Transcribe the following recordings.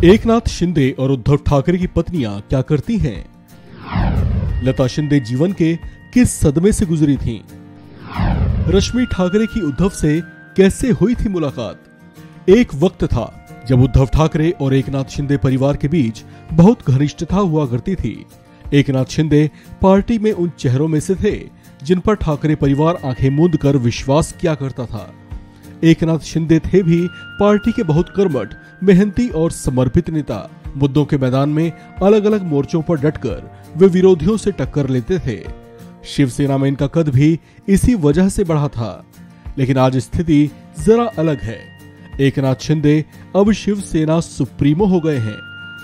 एकनाथ शिंदे और उद्धव ठाकरे की पत्नियां क्या करती हैं? लता शिंदे जीवन के किस सदमे से गुजरी थीं? रश्मि ठाकरे की उद्धव से कैसे हुई थी मुलाकात? एक वक्त था जब उद्धव ठाकरे और एकनाथ शिंदे परिवार के बीच बहुत घनिष्ठता हुआ करती थी। एकनाथ शिंदे पार्टी में उन चेहरों में से थे जिन पर ठाकरे परिवार आंखें मूंद कर विश्वास किया करता था। एकनाथ शिंदे थे भी पार्टी के बहुत कर्मठ, मेहनती और समर्पित नेता। मुद्दों के मैदान में अलग अलग मोर्चों पर डटकर वे विरोधियों से टक्कर लेते थे। शिवसेना में इनका कद भी इसी वजह से बढ़ा था। लेकिन आज स्थिति जरा अलग है। एकनाथ शिंदे अब शिवसेना सुप्रीमो हो गए हैं,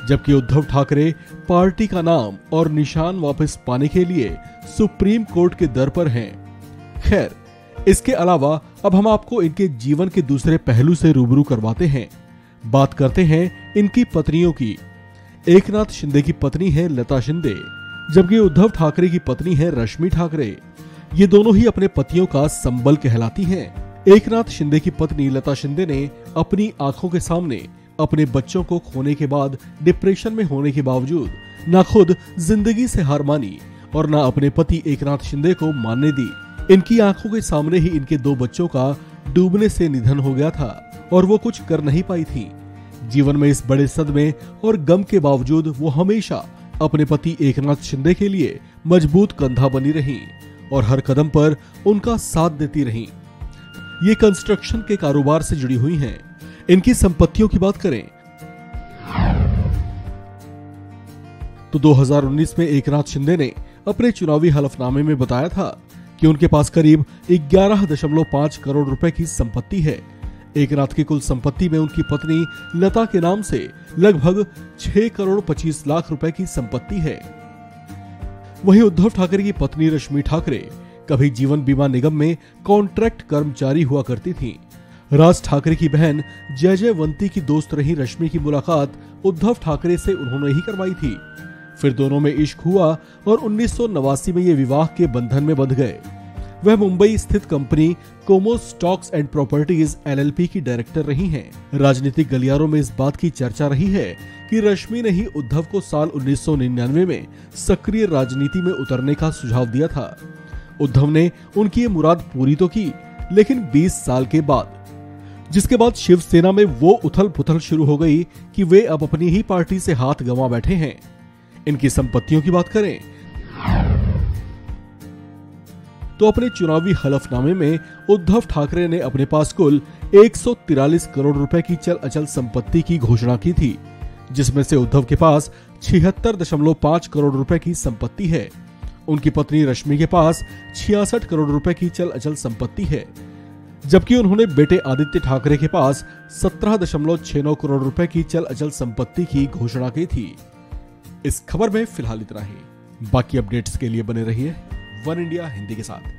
जबकि उद्धव ठाकरे पार्टी का नाम और निशान वापस पाने के लिए सुप्रीम कोर्ट के दर पर हैं। खैर, इसके अलावा अब हम आपको इनके जीवन के दूसरे पहलू से रूबरू करवाते हैं। बात करते हैं इनकी पत्नियों की। एकनाथ शिंदे की पत्नी है लता शिंदे, जबकि उद्धव ठाकरे की पत्नी है रश्मि ठाकरे। ये दोनों ही अपने पतियों का संबल कहलाती हैं। एकनाथ शिंदे की पत्नी लता शिंदे ने अपनी आंखों के सामने अपने बच्चों को खोने के बाद डिप्रेशन में होने के बावजूद ना खुद जिंदगी से हार मानी और ना अपने पति एकनाथ शिंदे को मानने दी। इनकी आंखों के सामने ही इनके दो बच्चों का डूबने से निधन हो गया था और वो कुछ कर नहीं पाई थी। जीवन में इस बड़े सदमे और गम के बावजूद वो हमेशा अपने पति एकनाथ शिंदे के लिए मजबूत कंधा बनी रहीं और हर कदम पर उनका साथ देती रहीं। ये कंस्ट्रक्शन के कारोबार से जुड़ी हुई हैं। इनकी संपत्तियों की बात करें तो 2019 में एकनाथ शिंदे ने अपने चुनावी हलफनामे में बताया था कि उनके पास करीब 11.5 करोड़ रुपए की संपत्ति है। एकनाथ की कुल संपत्ति में उनकी पत्नी लता के नाम से लगभग 6 करोड़ 25 लाख रुपए की संपत्ति है। वहीं उद्धव ठाकरे की पत्नी रश्मि ठाकरे कभी जीवन बीमा निगम में कॉन्ट्रैक्ट कर्मचारी हुआ करती थी। राज ठाकरे की बहन जयवंती की दोस्त रही रश्मि की मुलाकात उद्धव ठाकरे से उन्होंने ही करवाई थी। फिर दोनों में इश्क हुआ और 1989 में ये विवाह के बंधन में बंध गए। वह मुंबई स्थित company Como stocks and properties LLP की डायरेक्टर रही हैं। राजनीतिक गलियारों में इस बात की चर्चा रही है कि रश्मि ने ही उद्धव को साल 1999 में सक्रिय राजनीति में उतरने का सुझाव दिया था। उद्धव ने उनकी ये मुराद पूरी तो की, लेकिन 20 साल के बाद, जिसके बाद शिवसेना में वो उथल पुथल शुरू हो गई कि वे अब अपनी ही पार्टी से हाथ गंवा बैठे हैं। इनकी संपत्तियों की बात करें तो अपने चुनावी हलफनामे में उद्धव ठाकरे ने अपने पास कुल 143 करोड़ रुपए की चल अचल संपत्ति की घोषणा की थी, जिसमें से उद्धव के पास 76.5 करोड़ रुपए की संपत्ति है। उनकी पत्नी रश्मि के पास 66 करोड़ रुपए की चल अचल संपत्ति है, जबकि उन्होंने बेटे आदित्य ठाकरे के पास 17.69 करोड़ रुपए की चल अचल संपत्ति की घोषणा की थी। इस खबर में फिलहाल इतना ही। बाकी अपडेट्स के लिए बने रहिए वन इंडिया हिंदी के साथ।